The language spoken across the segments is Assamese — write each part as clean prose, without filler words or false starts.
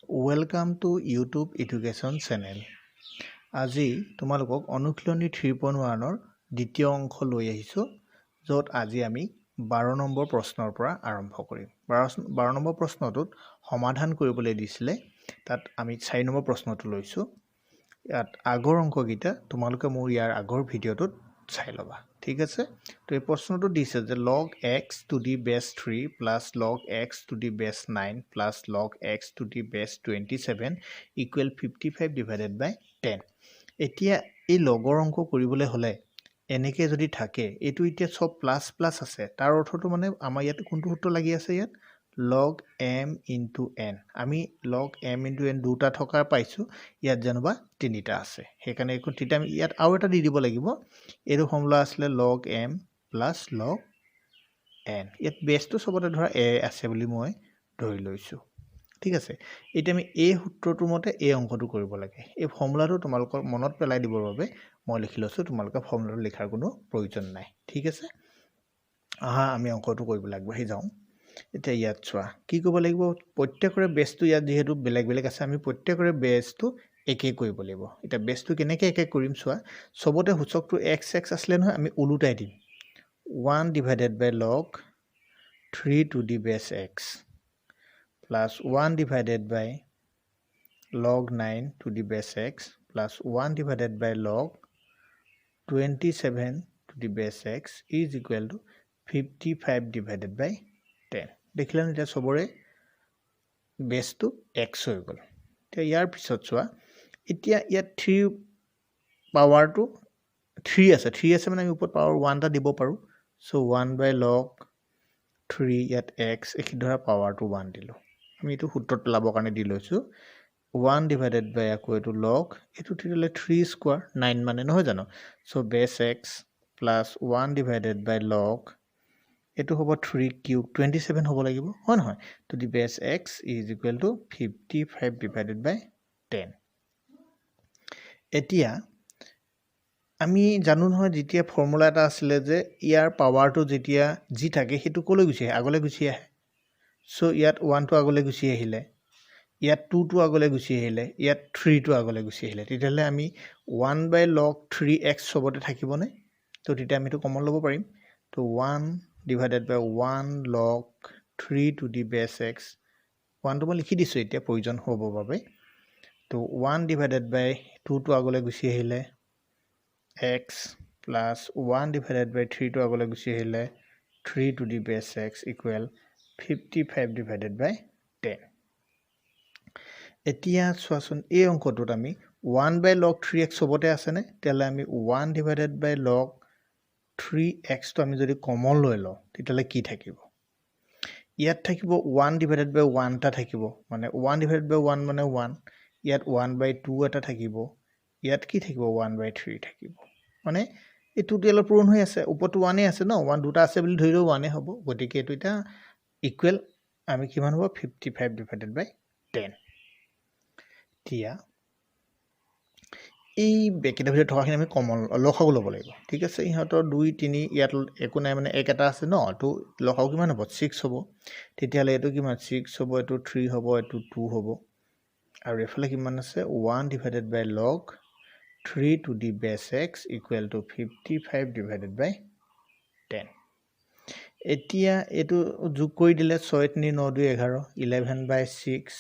Welcome to YouTube Education Channel. আজি তোমালোকক অনুশীলনী 3.1 দ্বিতীয় অংশ লৈ আহিছো য'ত আজি আমি 12 নম্বৰ প্ৰশ্নৰ পৰা আৰম্ভ কৰিম 12 নম্বৰ প্ৰশ্নটোত সমাধান কৰিবলৈ দিছিলে তাত আমি 4 নম্বৰ প্ৰশ্নটো লৈছো ইয়াত আগৰ অংককেইটা তোমালোকে মোৰ ইয়াৰ আগৰ ভিডিঅ'টোত চাই লবা ঠিক আছে তো এই প্ৰশ্নটো দিছে যে log x to the base 3 plus log x to the base 9 plus log x to the base 27 equal 55 divided by 10 এতিয়া এই লগৰ অংক কৰিবলৈ হলে এনেকে যদি থাকে এটো এতিয়া সব প্লাস প্লাস আছে তাৰ অৰ্থটো মানে আমাৰ ইয়াত কোনটো সূত্ৰ লাগি আছে ইয়াত log m into n আমি log m into n দুটা থকাৰ পাইছো ইয়াত জানোবা তিনিটা আছে হেকানে একো তিটা আমি ইয়াত আৰু এটা দি দিব লাগিব এৰো ফৰ্মুলা আসলে log m plus log n ইয়াত বেসটো সবতে ধৰা a আছে বুলি মই ধৰি লৈছো ঠিক আছে এটা আমি এই সূত্ৰটোৰ মতে এই অংকটো কৰিব লাগে এই ফৰ্মুলাটো তোমালোকৰ মনত পেলাই দিবৰ বাবে মই লিখি লৈছো তোমালোকৰ ফৰ্মুলাটো লিখাৰ কোনো প্ৰয়োজন নাই ঠিক আছে আহা আমি অংকটো কৰিব লাগিব হে যাও এটা ইয়াত চোৱা কি কৰিব লাগিব প্ৰত্যেকৰে বেসটো ইয়াত যেহেতু বেলেগ বেলেগ আছে আমি প্ৰত্যেকৰে বেসটো একে কৰিব লাগিব এটা বেসটো কেনেকৈ একে কৰিম চোৱা সবতে সূচকটো x x আসলে নহয় আমি উলুটাই দিম 1 divided by log 3 to the base x plus 1 divided by log 9 to the base x plus 1 divided by log 27 to the base x is equal to 55 divided by 10 দেখিলেন এটা সবৰে বেসটো x হৈ গল তে ইয়াৰ পিছত চোৱা এতিয়া ইয়াত 3 পাৱাৰটো 3 আছে মানে আমি ওপৰত পাৱাৰ 1 টা দিব পাৰো সো 1 by log 3 ইয়াত x একি ধৰা পাৱাৰটো 1 দিলো আমি এটো সূত্ৰত পেলাবৰ কাৰণে দি লৈছো 1 divided by আকৌ এটো log এটো থিলে 3 স্কয়াৰ 9 মানে নহয় জানো so base x plus 1 divided by log এটো হ'ব 3 কিউব 27 হ'ব লাগিব হয় নহয় তো দি base x is equal to 55 divided by 10 এতিয়া আমি জানো নহয় যেতিয়া ফৰ্মুলা এটা আছিল যে ইয়াৰ পাৱাৰটো যেতিয়া জি থাকে হেতু কলৈ গুছি আগলৈ গুছি আহে সো ইয়াত 1 টো আগলৈ গুছি আহিলে ইয়াত 2 টো আগলৈ গুছি আহিলে ইয়াত 3 টো আগলৈ গুছি আহিলে তেতিয়ালে আমি 1 by log 3x সবতে থাকিবনে তো তেতিয়া আমি তো কমন লব পাৰিম তো 1 divided by 1 log 3 to the base x 1 টো মই লিখি দিছো এতিয়া প্ৰয়োজন হ'ব বাবে তো 1 divided by 2 টো আগলৈ গুছি আহিলে x plus 1 divided by 3 টো আগলৈ গুছি আহিলে 3 to the base x equal 55 divided by 10 এতিয়া চোৱাচোন এই অংকটোত আমি 1 by log 3x সবতে আছে নে তেলে আমি 1 divided by log 3x তো আমি যদি কমন লৈ লও তেতিয়ালে কি থাকিব ইয়াত থাকিব 1 divided by 1 টা থাকিব মানে 1 divided by 1 মানে 1 ইয়াত 1 by 2 এটা থাকিব ইয়াত কি থাকিব 1 by 3 থাকিব মানে এই টোটাল পূৰণ হৈ আছে উপৰটো 1 এ আছে ন 1 দুটা আছে বুলি ধৰিলো 1 এ হ'ব গতিকে এটো এটা ইকুৱেল আমি কিমান হ'ব 55 divided by 10 তিয়া এই বেকিটা ভিতৰত থকাখিনি আমি কমন লখাও ল'ব লাগিব ঠিক আছে ইহঁতৰ 2 3 ইয়াত একো নাই মানে এক এটা আছে ন তো লখাও কিমান হ'ব 6 হ'ব তেতিয়ালে এটো কিমান 6 হ'ব এটো 3 হ'ব এটো 2 হ'ব আৰু এফালে কিমান আছে 1 divided by log 3 to the base x equal to 55 divided by 10 এতিয়া এটো যোগ কৰি দিলে 6 3 9 2 11 11 by 6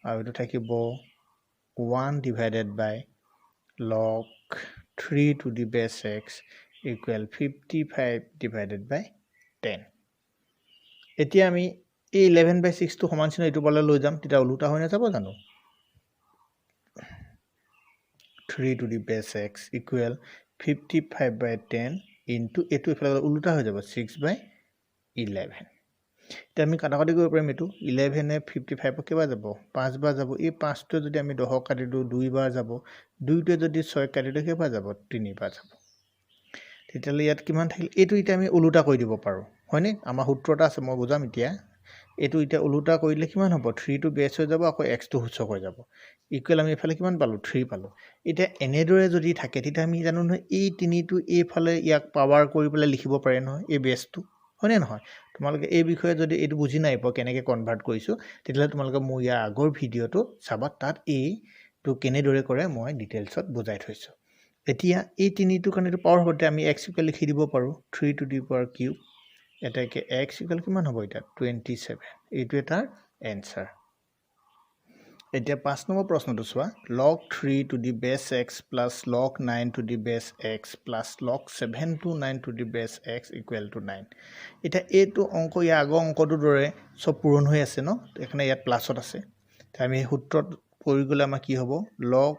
আৰু এটো থাকিব 1 divided by log 3 to the base x equal 55 divided by 10 এতিয়া আমি এই 11 by 6 টো সমান চিহ্ন এটো বলে লৈ যাম তেতিয়া উলুটা হৈ না যাব জানো 3 to the base x equal 55 by 10 into এটো এফালে উলুটা হৈ যাব 6 by 11 তে আমি কাটাকাটি কৰিব পাৰিম এটো 11 এ 55 কেবা যাব 5 বাৰ যাব এই 5 টো যদি আমি 10 কাটি দিও 2 বাৰ যাব 2 টো যদি 6 কাটি দিও কেবা যাব 3 বাৰ যাব তেতিয়ালে ইয়াত কিমান থাকিল এটো ইটা আমি উলুটা কৰি দিব পাৰো হয়নে আমাৰ সূত্ৰটা আছে মই বুজাম এতিয়া এটো ইটা উলুটা কৰিলে কিমান হ'ব 3 টো বেস হৈ যাব আকৌ x টো সূচক হৈ যাব ইকুৱেল আমি এফালে কিমান পালো 3 পালো এটা এনেদৰে যদি থাকে তেতিয়া আমি জানো নহয় এই 3 টো এফালে ইয়াক পাৱাৰ কৰি পেলাই লিখিব পাৰে নহয় এই বেসটো হয়নে নহয় তো তোমালোকে এই বিষয়ে যদি এইটো বুজি নাই পোৱা কেনেকৈ কনভাৰ্ট কৰিছোঁ তেতিয়াহ'লে তোমালোকে মোৰ ইয়াৰ আগৰ ভিডিঅ'টো চাবা তাত এইটো কেনেদৰে কৰে মই ডিটেইলছত বুজাই থৈছোঁ এতিয়া এই তিনিটো কাৰণে এইটো পাৱাৰ হ'বতে আমি x ইকুৱেল লিখি দিব পাৰোঁ 3 টু দি পাৱাৰ কিউব এটাকে x ইকুৱেল কিমান হ'ব এতিয়া 27 এইটো এটাৰ এনসাৰ এতিয়া 5 নম্বৰ প্ৰশ্নটো চোৱা log 3 to the base x plus log 9 to the base x plus log 7 to 9 to the base x equal to 9 এটা এইটো অংক ইয়াৰ আগৰ অংকটোৰ দৰে সব পূৰণ হৈ আছে ন এখানে ইয়াত প্লাছত আছে তাই আমি সূত্ৰত কৰি গলে আমাৰ কি হ'ব log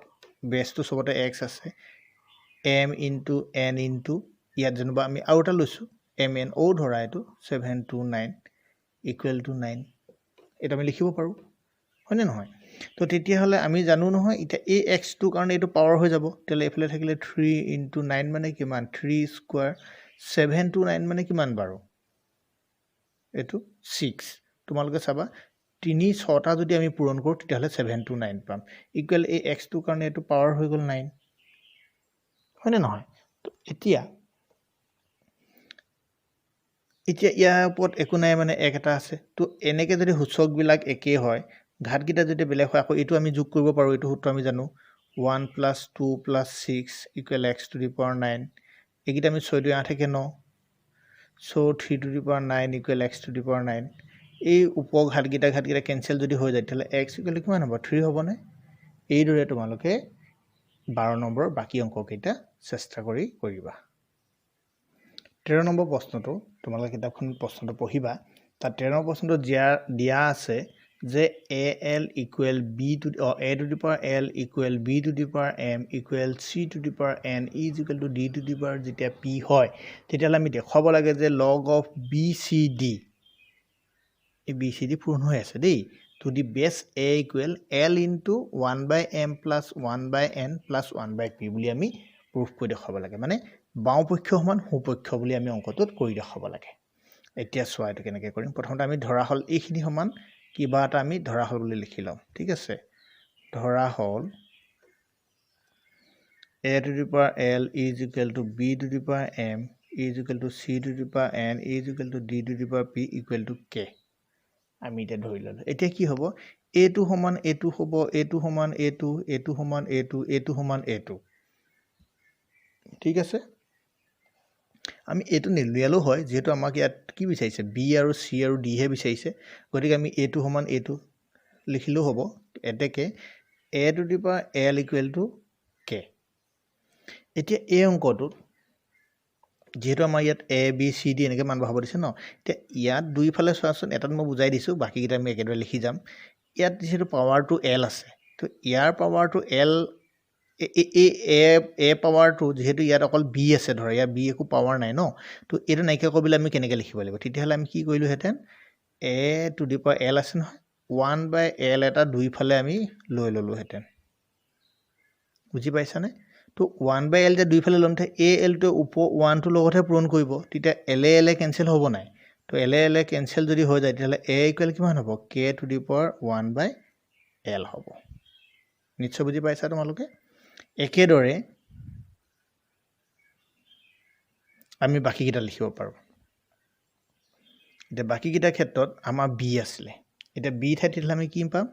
বেসটো সবতে x আছে m into n into ইয়াত যেনিবা আমি আৰু এটা লৈছো mn ও ধৰা এটো 7 to 9 equal to 9 এটা আমি লিখিব পাৰো হয়নে নহয় তো তেতিয়া হলে আমি জানো নহয় এটা এই x টো কাৰণে এটো পাৱাৰ হৈ যাব তেলে এফালে থাকিলে 3 into 9 মানে কিমান 3 স্কয়াৰ 7 to 9 মানে কিমান বাৰু এটো 6 তোমালোকে চাবা 3 6টা যদি আমি পূৰণ কৰো তেতিয়া হলে 7 to 9 পাম ইকুৱেল এই x টো কাৰণে এটো পাৱাৰ হৈ গল 9 হয়নে নহয় তো এতিয়া ইয়াৰ ওপৰত একো নাই মানে এক এটা আছে তো এনেকে যদি সূচক বিলাক একে হয় ঘাত কিটা যদি বেলেগ হয় আকৌ এটো আমি যোগ কৰিব পাৰো এটো সূত্ৰ আমি জানো 1 + 2 + 6 = x to the power 9 একিটা আমি 6 2 8 9 so 3 to the power 9 = x to the power 9 এই উপ ঘাত কিটা ক্যান্সেল যদি হৈ যায় তাহলে x = কিমান হ'ব 3 হ'ব না এই দৰে তোমালোকে 12 নম্বৰ বাকি অংক কেইটা চেষ্টা কৰি কৰিবা 13 নম্বৰ প্ৰশ্নটো তোমালোকে কিতাপখন প্ৰশ্নটো পঢ়িবা তাৰ 13 নম্বৰ প্ৰশ্নটো দিয়া আছে যে al equal b to a to the power l equal b to the power m equal c to the power n is equal to d to the power যেতিয়া p হয় তেতিয়ালে আমি দেখাব লাগে যে log of bcd এই bcd পূৰণ হৈ আছে দেই to the base a equal l into 1 by m plus 1 by n plus 1 by p বুলি আমি প্ৰুফ কৰি দেখাব লাগে মানে বাও পক্ষ সমান হু পক্ষ বুলি আমি অংকটোত কৰি দেখাব লাগে এতিয়া সোৱা এটো কেনেকৈ কৰিম প্ৰথমতে আমি ধৰা হল এইখিনি সমান কিবা এটা আমি ধৰা হল বুলি লিখি লম ঠিক আছে ধৰা হল a to the power l is equal to b to the power m is equal to c to the power n is equal to d to the power p equal to k আমি এটা ধৰি ললো এতিয়া কি হ'ব a2 সমান a2 হ'ব a2 সমান a2 a2 সমান a2 a2 সমান a2 ঠিক আছে আমি এটো নিলিয়ালো হয় যেহেতু আমাক ইয়াত কি বিচাৰিছে b আৰু c আৰু d হে বিচাৰিছে গতিকে আমি a2 সমান a2 লিখিলো হ'ব এতেকে a to the power l equal to k এতিয়া এই অংকটো যেহেতু আমাৰ ইয়াত a b c d এনেকে মান বহাব দিছে ন এতিয়া ইয়াত দুই ফালে চোৱাচোন এটাত মই বুজাই দিছো বাকি কিটা আমি একেদৰে লিখি যাম ইয়াত যেহেতু পাৱাৰটো l আছে তো ইয়াৰ পাৱাৰটো l a পাৱাৰটো যেহেতু ইয়াত অকল b আছে ধৰা ইয়াত b একো পাৱাৰ নাই ন তো এটো নাইকে কবিলে আমি কেনেকৈ লিখিব লাগিব তেতিয়াহলে আমি কি কৰিলো হেতেন a to the power l আছে নহয় 1 by l এটা দুই ফালে আমি লৈ ললো হেতেন বুজি পাইছানে তো 1 by l যে দুই ফালে লমতে a l টো উপ 1 টো লগতে পূৰণ কৰিব তেতিয়া l l কেনসেল হ'ব নাই তো l l কেনসেল যদি হৈ যায় তেতিয়াহলে a ইকুৱেল কিমান হ'ব k to the power 1 by l হ'ব নিশ্চয় বুজি পাইছা তোমালোকে একেদৰে আমি বাকি কিটা লিখিব পাৰো এটা বাকি কিটা ক্ষেত্ৰত আমাৰ b আছিল এটা b থাকিলে আমি কি পাম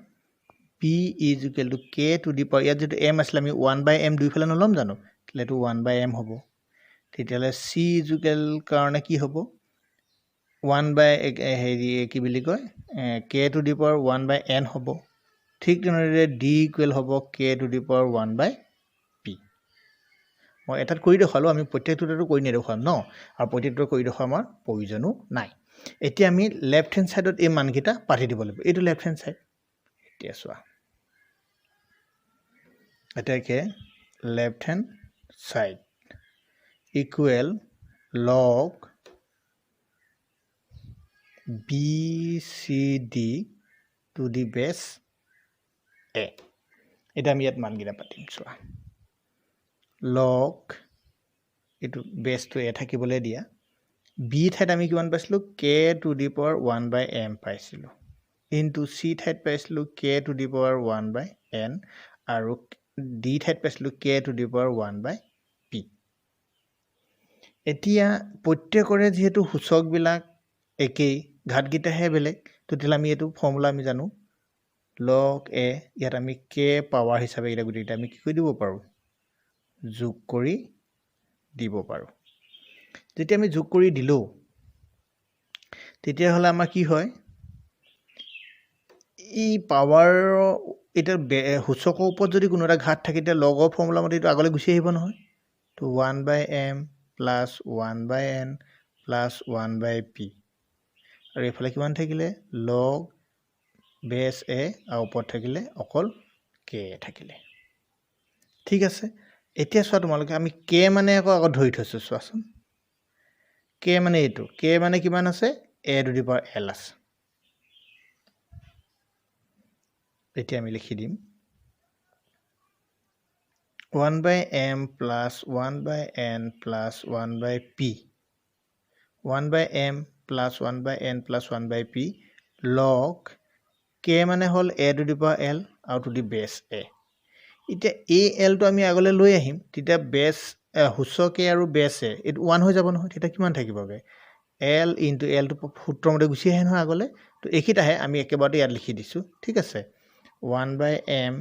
p is equal to k to the power ইয়াত যেটো m আছিল আমি 1 by m দুই ফালে নলম জানো তাহলে এটো 1 by m হ'ব তেতিয়ালে c is equal কাৰণে কি হ'ব 1 by হেৰি কি বুলি কয় k to the power 1 by n হ'ব ঠিক তেনেদৰে d equal হ'ব k to the power 1 by p মই এটাত কৰি দেখালো আমি প্ৰত্যেকটোটো কৰি নেদেখাম ন আৰু প্ৰত্যেকটো কৰি দেখা আমাৰ প্ৰয়োজনো নাই এতিয়া আমি লেফট হ্যান্ড সাইডত এই মানকিটা পাঠি দিব লাগিব এটো লেফট হ্যান্ড সাইড এতিয়া সোৱা এটাকে left hand side equal log bcd to the base a এটা আমি ইয়াত মানকিটা পাতিম সোৱা log এটো বেসটো এ থাকিবলৈ দিয়া b ঠাইত আমি কিমান পাইছিলো k to the power 1 by m পাইছিলো into c ঠাইত পাইছিলো k to the power 1 by n আৰু d ঠাইত পাইছিলো k to the power 1 by p এতিয়া প্ৰত্যেকৰে যেহেতু সূচক বিলাক একেই ঘাতকেইটাহে বেলেগ তেতিয়াহ'লে আমি এইটো ফৰ্মুলা আমি জানো log a ইয়াত আমি k পাৱাৰ হিচাপে এটা গোটেইটা আমি কি কৰি দিব পাৰোঁ যোগ কৰি দিব পাৰোঁ যেতিয়া আমি যোগ কৰি দিলো তেতিয়াহ'লে আমাৰ কি হয় এই পাৱাৰ এটা সূচকৰ ওপৰত যদি কোনো এটা ঘাত থাকে তেতিয়া লগৰ ফৰ্মুলা মতে এইটো আগলৈ গুচি আহিব নহয় তো 1/m plus 1/n plus 1/p আৰু এইফালে কিমান থাকিলে log বেছ a আৰু ওপৰত থাকিলে অকল k থাকিলে ঠিক আছে এতিয়া চোৱা তোমালোকে আমি k মানে আকৌ আগত ধৰি থৈছো চোৱাচোন k মানে এইটো k মানে কিমান আছে a to the power l আছে এতিয়া আমি লিখি দিম 1/m plus 1/n plus 1/p 1/m plus 1/n plus 1/p log k মানে হল a to the power l আৰু to the base a এতিয়া a l টো আমি আগলৈ লৈ আহিম তেতিয়া base সূচক a আৰু base a এটো 1 হৈ যাব নহয় তেতিয়া কিমান থাকিবগে l into l টো সূত্ৰমতে গুচি আহে নহয় আগলৈ তো একিটাহে আমি একেবাৰতে ইয়াত লিখি দিছো ঠিক আছে 1/m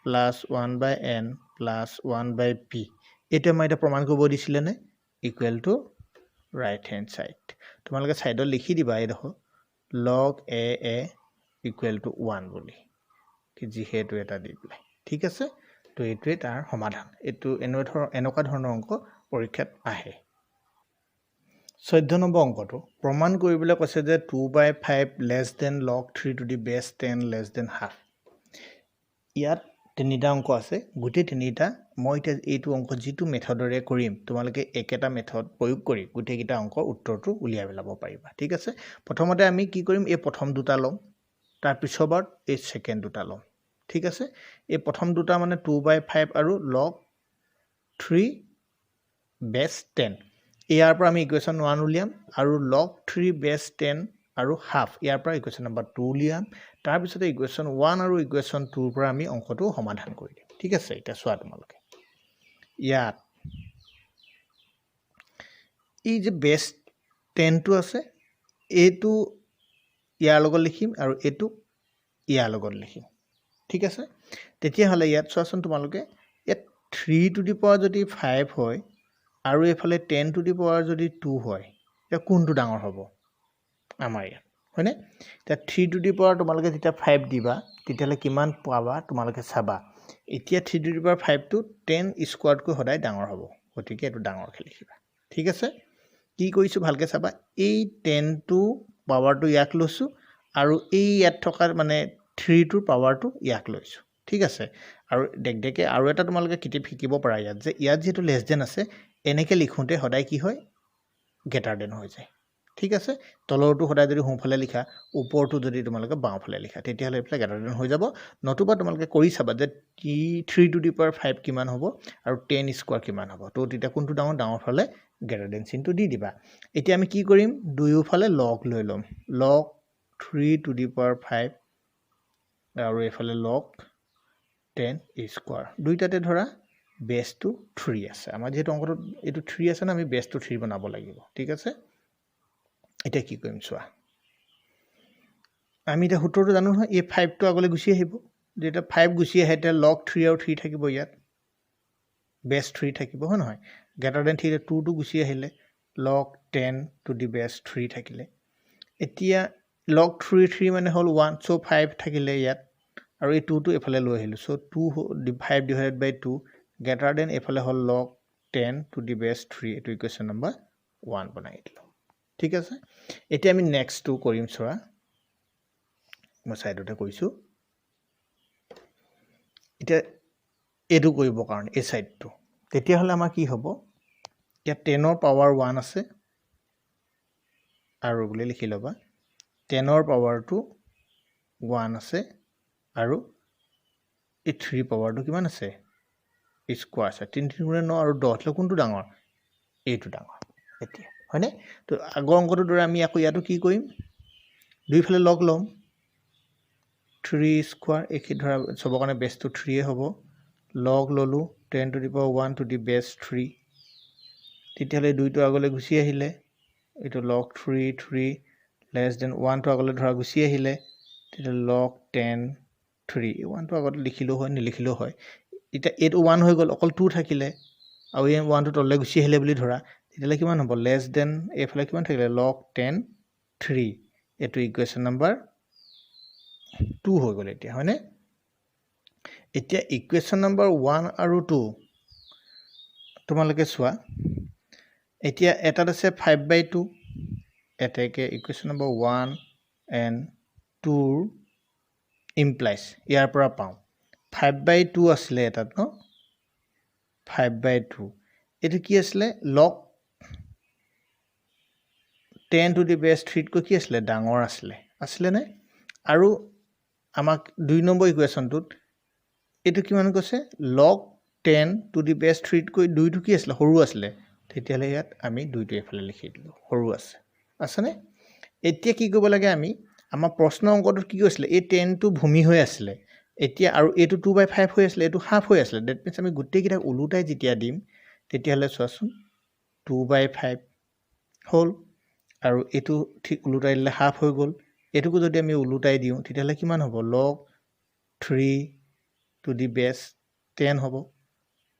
plus 1/n plus 1/p এটা মই এটা প্ৰমাণ কৰিব দিছিলে নে equal to right hand side তোমালোকে সাইডত লিখি দিবা এই দেখো log a ইকুৱেল টু 1 বুলি কি যিহেতু এটা দি পেলাই ঠিক আছে তো এইটোৱে তাৰ সমাধান এইটো এনেকুৱা ধৰণৰ অংক পৰীক্ষাত আহে 14 নম্বৰ অংকটো প্ৰমাণ কৰিবলৈ কৈছে যে 2/5 less than log 3 to the base 10 less than half ইয়াত তিনিটা অংক আছে গোটেই তিনিটা মই এতিয়া এইটো অংক যিটো মেথডৰে কৰিম তোমালোকে একেটা মেথড প্ৰয়োগ কৰি গোটেইকিটা অংকৰ উত্তৰটো উলিয়াই পেলাব পাৰিবা ঠিক আছে প্ৰথমতে আমি কি কৰিম এই প্ৰথম দুটা লম তাৰ পিছৰবাৰ এই সেকেন্ড দুটা লম ঠিক আছে এই প্ৰথম দুটা মানে 2/5 আৰু log 3 base 10 ইয়াৰ পৰা আমি ইকুৱেশ্যন 1 উলিয়াম আৰু log 3 base 10 আৰু হাফ ইয়াৰ পৰা ইকুৱেশ্যন নম্বৰ 2 উলিয়াম তাৰ পিছতে ইকুৱেশ্যন 1 আৰু ইকুৱেশ্যন 2 ৰ পৰা আমি অংকটো সমাধান কৰি দিম ঠিক আছে এটা চোৱা তোমালোকে ইয়াত এই যে বেস 10 টো আছে এটো ইয়াৰ লগত লিখিম আৰু এটো ইয়াৰ লগত লিখিম ঠিক আছে তেতিয়া হলে ইয়াত চোৱাচোন তোমালোকে ইয়াত 3 টু দি পাৱাৰ যদি 5 হয় আৰু এফালে 10 টু দি পাৱাৰ যদি 2 হয় এটা কোনটো ডাঙৰ হ'ব আমাৰ ইয়াত হয়নে তা 3 টু দি পাৱাৰ তোমালোকে যেতিয়া 5 দিবা তেতিয়ালে কিমান পাবা তোমালোকে চাবা এতিয়া 3 টু দি পাৱাৰ 5 টো 10 স্কয়াৰ্ড কো সদায় ডাঙৰ হ'ব গতিকে এটো ডাঙৰ কে লিখিবা ঠিক আছে কি কৰিছো ভালকে চাবা এই 10 টু পাৱাৰটো ইয়াক লৈছো আৰু এই ইয়াত থকা মানে 3 টুৰ পাৱাৰটো ইয়াক লৈছো ঠিক আছে আৰু দেখকে আৰু এটা তোমালোকে কিতাপ শিকিব পাৰা ইয়াত যে ইয়াত যেটো লেস দেন আছে এনেকে লিখোতে সদায় কি হয় গ্ৰেটাৰ দেন হৈ যায় ঠিক আছে তলৰটো সদায় যদি হোমফালে লিখা ওপৰটো যদি তোমালোকে বাওঁফালে লিখা তেতিয়া হলে এফালে গ্ৰেটাৰ দেন হৈ যাব নতুবা তোমালোকে কৰি চাবা যে 3 টু দি পাৱাৰ 5 কিমান হ'ব আৰু 10 স্কয়াৰ কিমান হ'ব তো তেতিয়া কোনটো ডাঙৰ ফালে গ্ৰেটাৰ দেন চিনটো দি দিবা এতিয়া আমি কি কৰিম দুয়োফালে লগ লৈ লম log 3 টু দি পাৱাৰ 5 আৰু এফালে log 10 স্কয়াৰ দুইটাতে ধৰা বেসটো 3 আছে আমাৰ যেটো অংকটো এটো 3 আছে না আমি বেসটো 3 বনাব লাগিব ঠিক আছে এটা কি কৰিম চোৱা আমি এটা সূত্ৰটো জানো নহয় এই 5 টো আগলৈ গুচি আহিব যেটা 5 গুচি আহে তে log 3 আৰু 3 থাকিব ইয়াত বেস 3 থাকিব হয় নহয় গ্ৰেটাৰ দেন 3 2 টো গুচি আহিলে log 10 টু দি বেস 3 থাকিলে এতিয়া log 3 মানে হল 1 সো 5 থাকিলে ইয়াত আৰু এই 2 টো এফালে লৈ আহিলো সো 2 5 ডিভাইডেড বাই 2 গ্ৰেটাৰ দেন এফালে হল log 10 টু দি বেস 3 এটো ইকুৱেশ্যন নম্বৰ 1 বনাই দিলো ঠিক আছে এতিয়া আমি নেক্সট টু কৰিম চোৱা মই সাইডতে কৈছো এতিয়া এটো কৰিব কাৰণ এই সাইডটো তেতিয়া হলে আমাৰ কি হ'ব ইয়াত 10 ৰ পাৱাৰ 1 আছে আৰু বুলি লিখি লবা 10 ৰ পাৱাৰটো 1 আছে আৰু এই 3 পাৱাৰটো কিমান আছে স্কয়াৰ আছে 3 3 গুণে 9 আৰু 10 ল কোনটো ডাঙৰ এইটো ডাঙৰ এতিয়া হয়নে তো আগৰ অংকটো দৰে আমি আকৌ ইয়াতো কি কৰিম দুইফালে লগ লম 3 স্কয়াৰ একি ধৰা সব কাৰণে বেসটো 3 এ হ'ব লগ ললো 10 to the power 1 to the base 3 তেতিয়ালে দুইটো আগলৈ গুচি আহিলে এটো log 3 3 লেছ দেন 1টো আগলৈ ধৰা গুচি আহিলে তেতিয়া log 10 3 1টো আগতে লিখিলেও হয় নিলিখিলেও হয় এতিয়া এইটো 1 হৈ গ'ল অকল 2 থাকিলে আৰু এই 1টো তললৈ গুচি আহিলে বুলি ধৰা তেতিয়ালে কিমান হ'ব লেছ দেন এইফালে কিমান থাকিলে log 10 3 এইটো ইকুৱেশ্যন নাম্বাৰ 2 হৈ গ'ল এতিয়া হয়নে এতিয়া ইকুৱেশ্যন নাম্বাৰ 1 আৰু 2 তোমালোকে চোৱা এতিয়া এটাত আছে 5/2 এটাকে ইকুৱেশ্যন নাম্বাৰ 1 and 2 ইমপ্লাইজ ইয়াৰ পৰা পাওঁ 5/2 আছিলে এটাত ন 5/2 এইটো কি আছিলে log 10 to the base 3 কৈ কি আছিলে ডাঙৰ আছিলে নে আৰু আমাক 2 নম্বৰ ইকুৱেশ্যনটোত এইটো কিমান কৈছে log 10 to the base 3 কৈ 2 টো কি আছিলে সৰু আছিলে তেতিয়ালে ইয়াত আমি 2টো এফালে লিখি দিলো সৰু আছে নে এতিয়া কি কৰিব লাগে আমি আমাৰ প্ৰশ্ন অংকটোত কি কৈছিলে এই 10 টো ভূমি হৈ আছিলে এতিয়া আৰু এইটো 2/5 হৈ আছিলে এইটো হাফ হৈ আছিলে দ্যাট মিন্স আমি গোটেই কিটা উলুটাই যেতিয়া দিম তেতিয়ালে চোৱাচোন 2/5 হ'ল আৰু এইটো ঠিক উলুটাই দিলে হাফ হৈ গ'ল এটুকু যদি আমি উলুটাই দিওঁ তেতিয়ালে কিমান হ'ব log 3 to the base 10 হ'ব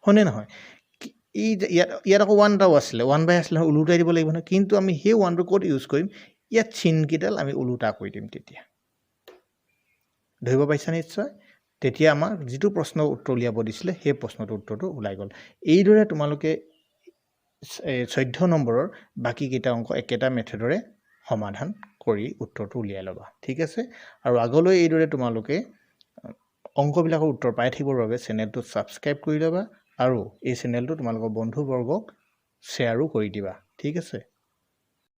হনে নহয় এই ইয়াত আকৌ 1 টাও আছিলে 1/5 আছিলে উলুটাই দিব লাগিব না কিন্তু আমি হে 1 টো কোড ইউজ কৰিম ইয়াত চিন কিডাল আমি উলুটা কৰি দিম তেতিয়া ধৰিব পাইছা নিশ্চয় তেতিয়া আমাৰ যেটো প্ৰশ্ন উত্তৰ উলিয়াব দিছিলে হে প্ৰশ্নটো উত্তৰটো ওলাই গ'ল এইদৰে তোমালোকে 14 নম্বৰৰ বাকি কিটা অংক একেটা মেথডৰে সমাধান কৰি উত্তৰটো উলিয়াই লবা ঠিক আছে আৰু আগলৈ এইদৰে তোমালোকে অংকবিলাকৰ উত্তৰ পাই থাকিবৰ বাবে চেনেলটো সাবস্ক্ৰাইব কৰি লবা আৰু এই চেনেলটো তোমালোকৰ বন্ধু বৰ্গক শ্বেয়াৰো কৰি দিবা ঠিক আছে